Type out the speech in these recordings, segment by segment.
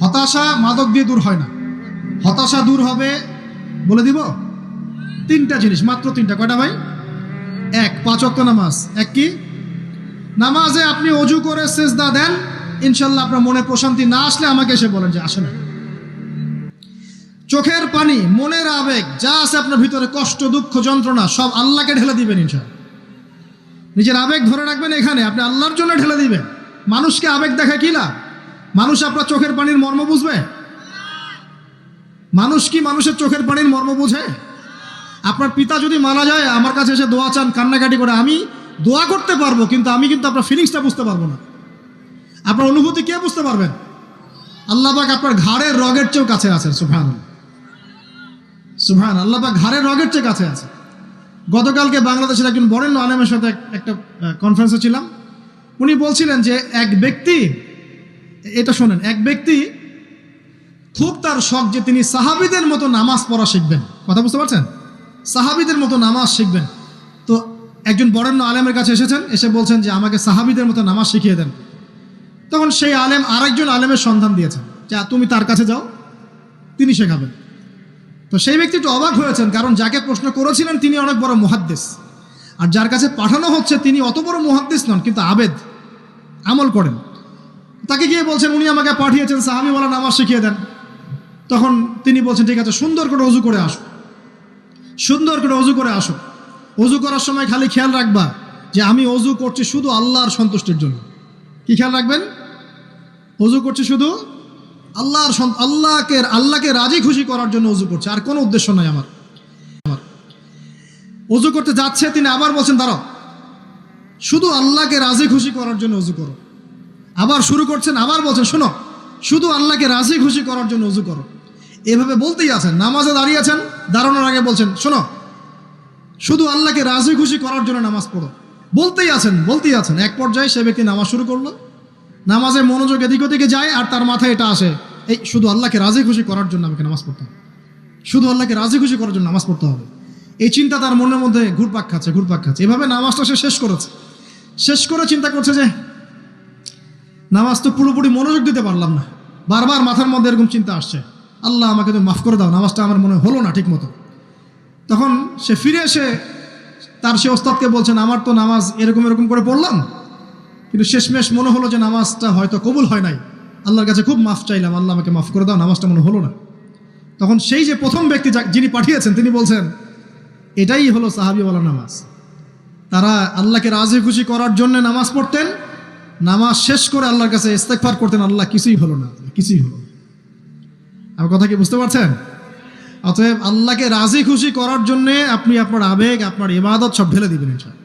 হতাশা মাদক দিয়ে দূর হয় না। হতাশা দূর হবে, বলে দিব, তিনটা জিনিস, মাত্র তিনটা। কয়টা ভাই? এক, 5 ওয়াক্ত নামাজ। এক কি? নামাজে আপনি অজু করে সিজদা দেন, ইনশাল্লাহ আপনার মনে প্রশান্তি না আসলে আমাকে এসে বলেন যে আসে না। চোখের পানি, মনের আবেগ যা আছে আপনার ভিতরে, কষ্ট, দুঃখ, যন্ত্রণা, সব আল্লাহকে ঢেলে দিবেন ইনশাল্লাহ। নিজের আবেগ ধরে রাখবেন এখানে, আপনি আল্লাহর জন্য ঢেলে দিবেন। মানুষকে আবেগ দেখা কি লাভ? মানুষ আপনার চোখের পানির মর্ম বুঝবে? মানুষ কি মানুষের চোখের পানির মর্ম বুঝে? আপনার পিতা যদি মারা যায়, আমার কাছে এসে দোয়া চান কান্নাকাটি করে, আমি দোয়া করতে পারবো, কিন্তু আমি কিন্তু আপনার ফিলিংসটা বুঝতে পারবো না। আপনার অনুভূতি কে বুঝতে পারবেন? আল্লাহ পাক আপনার ঘাড়ের রগের চেয়েও কাছে আছেন। সুবহানাল্লাহ, সুবহানাল্লাহ। আল্লাহ পাক ঘাড়ের রগের চেয়ে কাছে আছে। গতকালকে বাংলাদেশের একজন বরেণ্য আলেমের সাথে একটা কনফারেন্সে ছিলাম। উনি বলছিলেন যে এক ব্যক্তি, এটা শোনেন, এক ব্যক্তি খুব তার শখ যে তিনি সাহাবীদের মতো নামাজ পড়া শিখবেন। কথা বুঝতে পারছেন? সাহাবীদের মতো নামাজ শিখবেন। তো একজন বরেণ্য আলেমের কাছে এসেছেন, এসে বলছেন যে আমাকে সাহাবীদের মতো নামাজ শিখিয়ে দেন। তখন সেই আলেম আরেকজন আলেমের সন্ধান দিয়েছেন, যে তুমি তার কাছে যাও, তিনি শেখাবেন। তো সেই ব্যক্তি একটু অবাক হয়েছেন, কারণ যাকে প্রশ্ন করেছিলেন তিনি অনেক বড় মুহাদ্দিস, আর যার কাছে পাঠানো হচ্ছে তিনি অত বড় মুহাদ্দিস নন, কিন্তু আবেদ, আমল করেন। তাকে গিয়ে বলছেন উনি আমাকে পাঠিয়েছেন সাহাবীওয়ালা নামাজ শিখিয়ে দেন। তখন তিনি বলছেন ঠিক আছে, সুন্দর করে অজু করে আসো, সুন্দর করে অজু করে আসো। অজু করার সময় খালি খেয়াল রাখবা যে আমি অজু করছি শুধু আল্লাহর সন্তুষ্টির জন্য। কি খেয়াল রাখবেন? অজু করছি শুধু আল্লাহকে রাজি খুশি করার জন্য অজু করছে, আর কোনো উদ্দেশ্য নাই আমার। অজু করতে যাচ্ছে, তিনি আবার বলছেন দাঁড়াও, শুধু আল্লাহকে রাজি খুশি করার জন্য অজু করো। আবার শুরু করছেন, আবার বলছেন শোনো, শুধু আল্লাহকে রাজি খুশি করার জন্য অজু করো। এভাবে বলতেই আছেন। নামাজে দাঁড়িয়েছেন, দাঁড়ানোর আগে বলছেন শোনো, শুধু আল্লাহকে রাজি খুশি করার জন্য নামাজ পড়ো। বলতেই আছেন। এক পর্যায়ে সে ব্যক্তি নামাজ শুরু করলো। নামাজে মনোযোগ এদিক ওদিকে যায়, আর তার মাথায় এটা আসে, এই শুধু আল্লাহকে রাজি খুশি করার জন্য আমাকে নামাজ পড়তে হবে, শুধু আল্লাহকে রাজি খুশি করার জন্য নামাজ পড়তে হবে। এই চিন্তা তার মনের মধ্যে ঘুরপাক খাচ্ছে। এভাবে নামাজটা সে শেষ করে চিন্তা করছে যে নামাজ তো পুরোপুরি মনোযোগ দিতে পারলাম না। বারবার মাথার মধ্যে এরকম চিন্তা আসছে, আল্লাহ আমাকে তো মাফ করে দাও, নামাজটা আমার মনে হলো না ঠিক মতো। তখন সে ফিরে এসে তার সে ওস্তাদকে বলছেন আমার তো নামাজ এরকম করে পড়লাম, কিন্তু শেষমেশ মনে হলো যে নামাজটা হয়তো কবুল হয় নাই। আল্লাহর কাছে খুব মাফ চাইলাম, আল্লাহ আমাকে মাফ করে দাও, নামাজটা মনে হলো না। তখন সেই যে প্রথম ব্যক্তি যিনি পাঠিয়েছেন তিনি বলছেন এটাই হলো সাহাবীওয়ালা নামাজ। তারা আল্লাহকে রাজি খুশি করার জন্য নামাজ পড়তেন, নামাজ শেষ করে আল্লাহর কাছে ইস্তেগফার করতেন, আল্লাহ কিছুই হলো না। আমার কথা কি বুঝতে পারছেন? অতএব আল্লাহকে রাজি খুশি করার জন্যে আপনি আপনার আবেগ, আপনার ইবাদত সব ঢেলে দিবেন ইনশাআল্লাহ।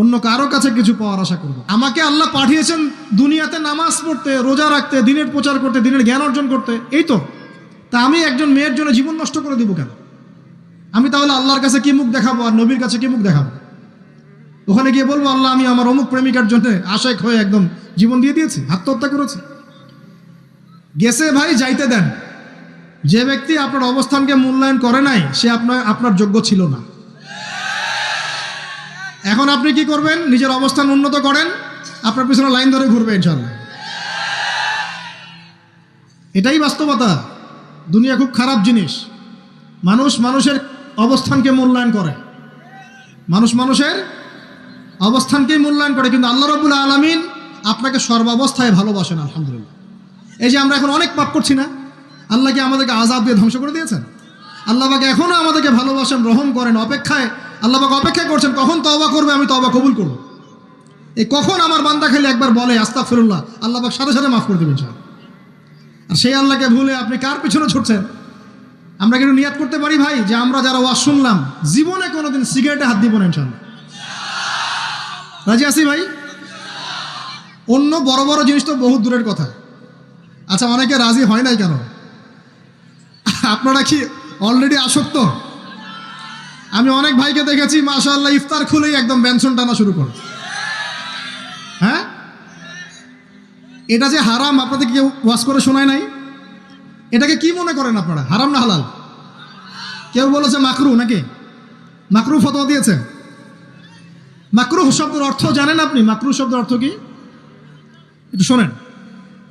অন্য কারো কাছে কিছু পাওয়ার আশা করব। আমাকে আল্লাহ পাঠিয়েছেন দুনিয়াতে নামাজ পড়তে, রোজা রাখতে, দিনের প্রচার করতে, দিনের জ্ঞান অর্জন করতে, এই তো। তা আমি একজন মেয়ের জন্য জীবন নষ্ট করে দিব কেন? আমি তাহলে আল্লাহর কাছে কি মুখ দেখাবো, আর নবীর কাছে কি মুখ দেখাবো? ওখানে গিয়ে বলবো আল্লাহ আমি আমার অমুক প্রেমিকার জন্য আশেক হয়ে একদম জীবন দিয়ে দিয়েছি, আত্মহত্যা করেছি। গেছে ভাই, যাইতে দেন। যে ব্যক্তি আপনার অবস্থানকে মূল্যায়ন করে নাই, সে আপনার যোগ্য ছিল না। এখন আপনি কি করবেন? নিজের অবস্থান উন্নত করেন, আপনার পিছনে লাইন ধরে ঘুরবে ইনশাআল্লাহ। এটাই বাস্তবতা। দুনিয়া খুব খারাপ জিনিস। মানুষের অবস্থানকে মূল্যায়ন করে, মানুষের অবস্থানকেই মূল্যায়ন করে, কিন্তু আল্লাহ রাব্বুল আলামিন আপনাকে সর্বাবস্থায় ভালোবাসেন। আলহামদুলিল্লাহ। এই যে আমরা এখন অনেক পাপ করছি না, আল্লাহ কি আমাদেরকে আযাব দিয়ে ধ্বংস করে দিয়েছেন? আল্লাহ পাক এখনো আমাদেরকে ভালোবাসেন, রহম করেন। আল্লাহ পাক অপেক্ষা করছেন কখন তওবা করবে, আমি তওবা কবুল করব। এই কখন আমার বান্দা খালি একবার বলে আস্তাগফিরুল্লাহ, আল্লাহ পাক সাথে সাথে মাফ করে দেবেন ইনশাআল্লাহ। আর সেই আল্লাহকে ভুলে আপনি কার পিছনে ছুটছেন? আমরা কিন্তু নিয়াত করতে পারি ভাই যে আমরা যারা ওয়াজ শুনলাম জীবনে কোনোদিন সিগারেটে হাত দিব না ইনশাআল্লাহ। রাজি আছি ভাই? অন্য বড় বড় জিনিস তো বহুত দূরের কথা। আচ্ছা, অনেকে রাজি হয় নাই কেন? আপনারা কি অলরেডি আসক্ত? আমি অনেক ভাইকে দেখেছি মাশাআল্লাহ ইফতার খুলেই একদম বেনসন টানা শুরু করে। হ্যাঁ, এটা যে হারাম আপনাদের কেউ ওয়াজ করে শোনায় নাই? এটাকে কি মনে করেন আপনারা, হারাম না হালাল? কেউ বলেছে মাকরু, নাকি মাকরু ফতোয়া দিয়েছে? মাকরুহ শব্দের অর্থ জানেন আপনি? মাকরুহ শব্দের অর্থ কি একটু শোনেন।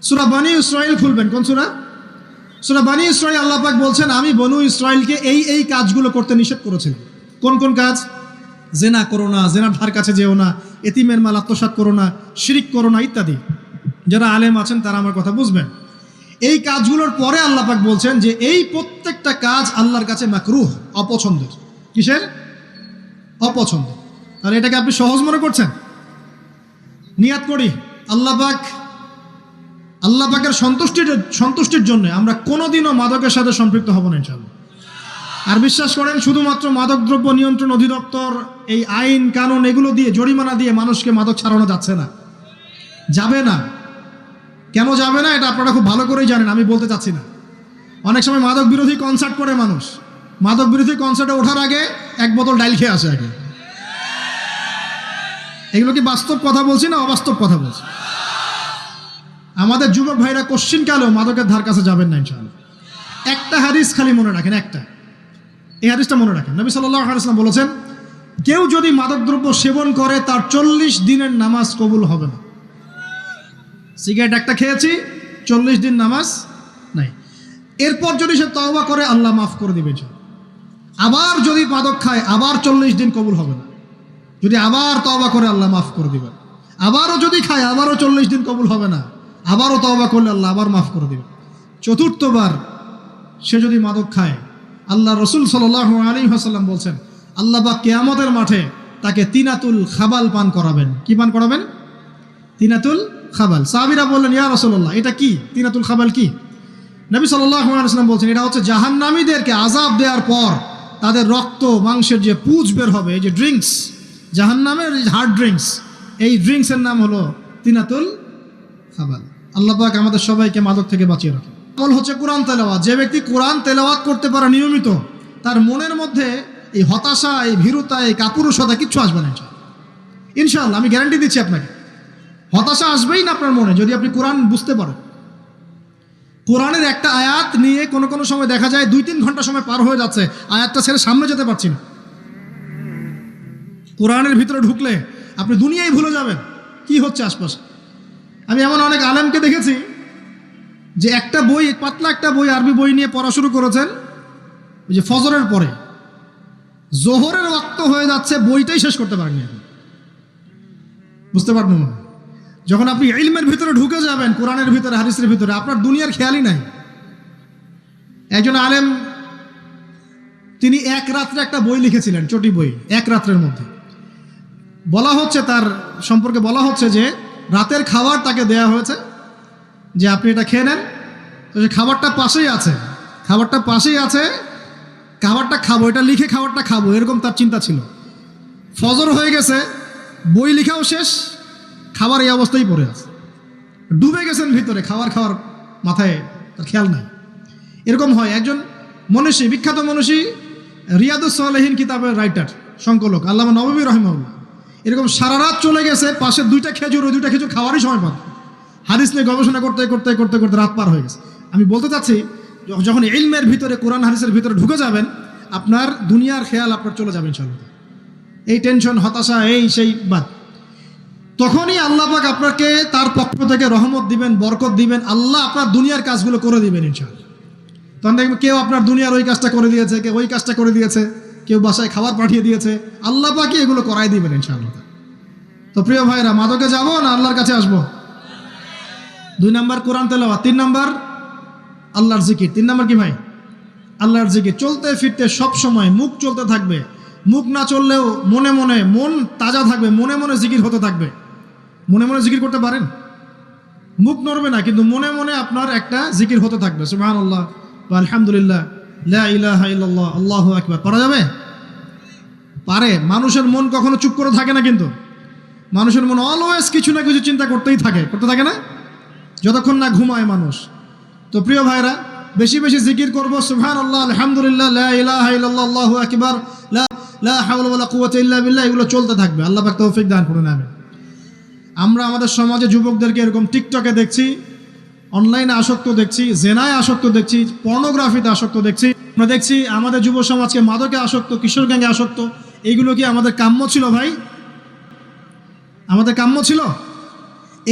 সূরা বনী ইসরাঈল খুলবেন। কোন সূরা? সূরা বনী ইসরাঈল আল্লাহ পাক বলছেন, আমি বনু ইসরাইলকে এই কাজগুলো করতে নিষেধ করেছিলাম। কোন কোন কাজ? জেনা করো না, জেনার ধার কাছে যেও না, এতিমের মাল আত্মসাৎ করো না, শিরিক করো না ইত্যাদি। যারা আলেম আছেন তারা আমার কথা বুঝবেন। এই কাজগুলোর পরে আল্লাহ পাক বলছেন যে এই প্রত্যেকটা কাজ আল্লাহর কাছে মাকরুহ, অপছন্দের। কিসের? অপছন্দ। তাহলে এটাকে আপনি সহজ মনে করছেন? নিয়াত করি আল্লাহ পাকের সন্তুষ্টির জন্য আমরা কোনোদিনও মাদকের সাথে সম্পৃক্ত হব না ইনশাআল্লাহ। আর বিশ্বাস করেন, শুধুমাত্র মাদকদ্রব্য নিয়ন্ত্রণ অধিদপ্তর এই আইন কানুন এগুলো দিয়ে, জরিমানা দিয়ে মানুষকে মাদক ছাড়ানো যাচ্ছে না, যাবে না। কেন যাবে না এটা আপনারা খুব ভালো করেই জানেন, আমি বলতে চাচ্ছি না। অনেক সময় মাদক বিরোধী কনসার্ট করে মানুষ, মাদক বিরোধী কনসার্টে ওঠার আগে এক বোতল ডাইল খেয়ে আসে আগে। এগুলো কি বাস্তব কথা বলছি না অবাস্তব কথা বলছি? আমাদের যুবক ভাইরা কোশ্চিনকালেও মাদকের ধার কাছে যাবেন না ইনশাআল্লাহ। একটা হাদিস খালি মনে রাখেন, এই হাদিসটা মনে রাখেন। নবী সাল্লাল্লাহু আলাইহি ওয়াসাল্লাম বলেছেন, কেউ যদি মাদকদ্রব্য সেবন করে তার 40 দিনের নামাজ কবুল হবে না। সিগারেট একটা খেয়েছি, 40 দিন নামাজ নাই। এরপর যদি সে তওবা করে আল্লাহ মাফ করে দিবে। আবার যদি মাদক খায় আবার 40 দিন কবুল হবে না। যদি আবার তওবা করে আল্লাহ মাফ করে দিবেন। আবারও যদি খায় আবারও 40 দিন কবুল হবে না। আবারও তওবা করলে আল্লাহ আবার মাফ করে দিবেন। চতুর্থবার সে যদি মাদক খায়, আল্লাহ রসুল সাল্লাল্লাহু আলাইহি ওয়াসাল্লাম বলছেন, আল্লাহ পাক কিয়ামতের মাঠে তাকে তিনাতুল খাবাল পান করাবেন। কি পান করাবেন? তিনাতুল খাবাল। সাহাবীরা বললেন, ইয়া রাসূলুল্লাহ, এটা কি তিনাতুল খাবাল? কি? নবী সাল্লাল্লাহু আলাইহি ওয়াসাল্লাম বলছেন, এটা হচ্ছে জাহান্নামীদেরকে আযাব দেওয়ার পর তাদের রক্ত মাংসের যে পুঁজ বের হবে, এই যে ড্রিঙ্কস, জাহান্নামের হার্ড ড্রিঙ্কস, এই ড্রিঙ্কসের নাম হলো তিনাতুল খাবাল। আল্লাহ পাক আমাদের সবাইকে মাদক থেকে বাঁচিয়ে রাখেন। আমল হচ্ছে কোরআন তেলাওয়াত। যে ব্যক্তি কোরআন তেলাওয়াত করতে পারে নিয়মিত, তার মনের মধ্যে এই হতাশা, এই ভীরুতা, এই কাপুরুষতা কিচ্ছু আসবে না ইনশাআল্লাহ। আমি গ্যারান্টি দিচ্ছি আপনাকে, হতাশা আসবেই না আপনার মনে যদি আপনি কোরআন বুঝতে পারেন। কোরআনের একটা আয়াত নিয়ে কোনো সময় দেখা যায় 2-3 ঘন্টা সময় পার হয়ে যাচ্ছে, আয়াতটা ছেড়ে সামনে যেতে পারছি না। কোরআনের ভিতরে ঢুকলে আপনি দুনিয়াই ভুলে যাবেন কি হচ্ছে আশপাশে। আমি এমন অনেক আলেমকে দেখেছি যে একটা বই, পাতলা একটা বই, আরবি বই নিয়ে পড়া শুরু করেছেন, ওই যে ফজরের পরে জোহরের ওয়াক্ত হয়ে যাচ্ছে, বইটাই শেষ করতে পারেননি। বুঝতে পারবেন না? যখন আপনি ইলমের ভিতরে ঢুকে যাবেন, কোরআনের ভিতরে, হাদিসের ভিতরে, আপনার দুনিয়ার খেয়ালই নাই। একজন আলেম, তিনি এক রাত্রে একটা বই লিখেছিলেন, চটি বই, এক রাত্রের মধ্যে। বলা হচ্ছে, তার সম্পর্কে বলা হচ্ছে যে রাতের খাবার তাকে দেয়া হয়েছে যে আপনি এটা খেয়ে নেন। তো সে খাবারটা পাশেই আছে, খাবারটা খাবো, এটা লিখে খাবারটা খাবো, এরকম তার চিন্তা ছিল। ফজর হয়ে গেছে, বই লিখাও শেষ, খাবার এই অবস্থায় পড়ে আছে, ডুবে গেছেন ভিতরে, খাওয়ার মাথায় তার খেয়াল নাই। এরকম হয়। একজন মনীষী, বিখ্যাত মনীষী, রিয়াদুস সালেহিন কিতাবের রাইটার, সংকলক আল্লামা নববী রাহিমাহুল্লাহ, এরকম সারা রাত চলে গেছে, পাশে 2টা খেজুর, ওই 2টা খেজুর খাওয়ারই সময় পান। হাদিস নিয়ে গবেষণা করতে রাত পার হয়ে গেছে। আমি বলতে চাচ্ছি, যখন ইলমের ভিতরে, কোরআন হাদিসের ভিতরে ঢুকে যাবেন, আপনার দুনিয়ার খেয়াল আপনার চলে যাবে ইনশাআল্লাহ। এই টেনশন, হতাশা, এই সেই বাদ, তখনই আল্লাহ পাক আপনাকে তার পক্ষ থেকে রহমত দিবেন, বরকত দিবেন, আল্লাহ আপনার দুনিয়ার কাজগুলো করে দিবেন ইনশাআল্লাহ। তখন দেখবেন কেউ আপনার দুনিয়ার ওই কাজটা করে দিয়েছে, কেউ ওই কাজটা করে দিয়েছে, কেউ বাসায় খাবার পাঠিয়ে দিয়েছে, আল্লাহ পাকই এগুলো করাই দিবেন ইনশাআল্লাহ। তো প্রিয় ভাইরা, মাদকে যাব না আল্লাহর কাছে আসবো? 2 নাম্বার কোরআন তেলাওয়াত, 3 নাম্বার আল্লাহর জিকির। 3 নাম্বার কি ভাই? আল্লাহর জিকির। চলতে ফিরতে সব সময় মুখ চলতে থাকবে, মুখ না চললেও মনে মনে মন তাজা থাকবে, মনে মনে জিকির হতে থাকবে। মনে মনে জিকির করতে পারেন? মুখ নড়বে না, কিন্তু মনে মনে আপনার একটা জিকির হতে থাকবে, সুবহানাল্লাহ ওয়া আলহামদুলিল্লাহ, লা ইলাহা ইল্লাল্লাহ, আল্লাহু আকবার। পারা যাবে? পারে। মানুষের মন কখনো চুপ করে থাকে না, কিন্তু মানুষের মন অলওয়েজ কিছু না কিছু চিন্তা করতে থাকে না, যতক্ষণ না ঘুমায় মানুষ। তো প্রিয় ভাইরা, বেশি বেশি জিকির করবো, সুবহানাল্লাহ, আলহামদুলিল্লাহ, লা ইলাহা ইল্লাল্লাহ, আল্লাহু আকবার, লা হাওলা ওয়ালা কুওয়াতা ইল্লা বিল্লাহ, এগুলো চলতে থাকবে। আল্লাহ পাক তৌফিক দান করুন, আমিন। আমরা আমাদের সমাজে যুবকদেরকে এরকম টিকটকে দেখছি, অনলাইনে আসক্ত দেখছি, জেনায় আসক্ত দেখছি, পর্নোগ্রাফিতে আসক্ত দেখছি। আমরা দেখছি আমাদের যুব সমাজকে মাদকে আসক্ত, কিশোর গ্যাংয়ে আসক্ত। এইগুলো কি আমাদের কাম্য ছিল ভাই? আমাদের কাম্য ছিল?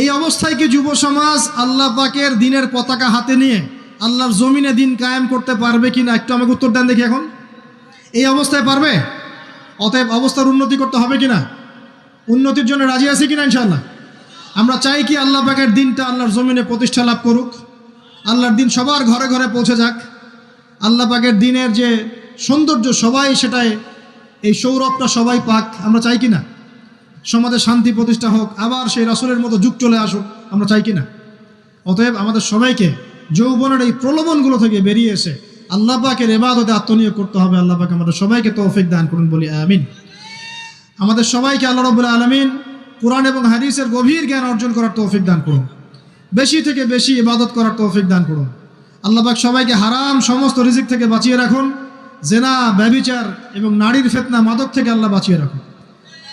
এই অবস্থায় কি যুব সমাজ আল্লাহ পাকের দ্বীনের পতাকা হাতে নিয়ে আল্লাহর জমিনে দিন কায়েম করতে পারবে কি না একটু আমাকে উত্তর দেন দেখি। এখন এই অবস্থায় পারবে? অতএব অবস্থার উন্নতি করতে হবে কি না? উন্নতির জন্য রাজি আছি কিনা ইনশাআল্লাহ? আমরা চাই কি আল্লাহ পাকের দিনটা আল্লাহর জমিনে প্রতিষ্ঠা লাভ করুক, আল্লাহর দিন সবার ঘরে ঘরে পৌঁছে যাক, আল্লাহ পাকের দিনের যে সৌন্দর্য সবাই সেটাই, এই সৌরভটা সবাই পাক। আমরা চাই কি না? সমাজে শান্তি প্রতিষ্ঠা হোক, আবার সেই রাসূলের মতো যুগ চলে আসুক, আমরা চাই কি না? অতএব আমাদের সবাইকে যৌবনের এই প্রলোভনগুলো থেকে বেরিয়ে এসে আল্লাহ পাকের ইবাদতে আত্মনিয়োগ করতে হবে। আল্লাহ পাক আমাদের সবাইকে তৌফিক দান করুন, বলি আমিন। আমাদের সবাইকে আল্লাহ রাব্বুল আলামিন কুরআন এবং হাদিসের গভীর জ্ঞান অর্জন করার তৌফিক দান করুন, বেশি থেকে বেশি ইবাদত করার তৌফিক দান করুন। আল্লাহ পাক সবাইকে হারাম সমস্ত রিজিক থেকে বাঁচিয়ে রাখুন, জেনা, ব্যভিচার এবং নারীর ফিতনা, মাদক থেকে আল্লাহ বাঁচিয়ে রাখুন।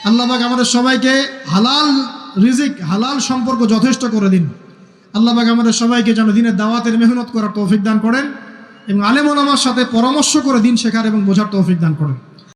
আল্লাহ পাক আমাদের সবাইকে হালাল রিজিক, হালাল সম্পর্ক যথেষ্ট করে দিন। আল্লাহ পাক আমাদের সবাইকে যেন দিনের দাওয়াতের মেহনত করার তৌফিক দান করেন এবং আলেম ওলামার সাথে পরামর্শ করে দিন শেখার এবং বোঝার তৌফিক দান করেন।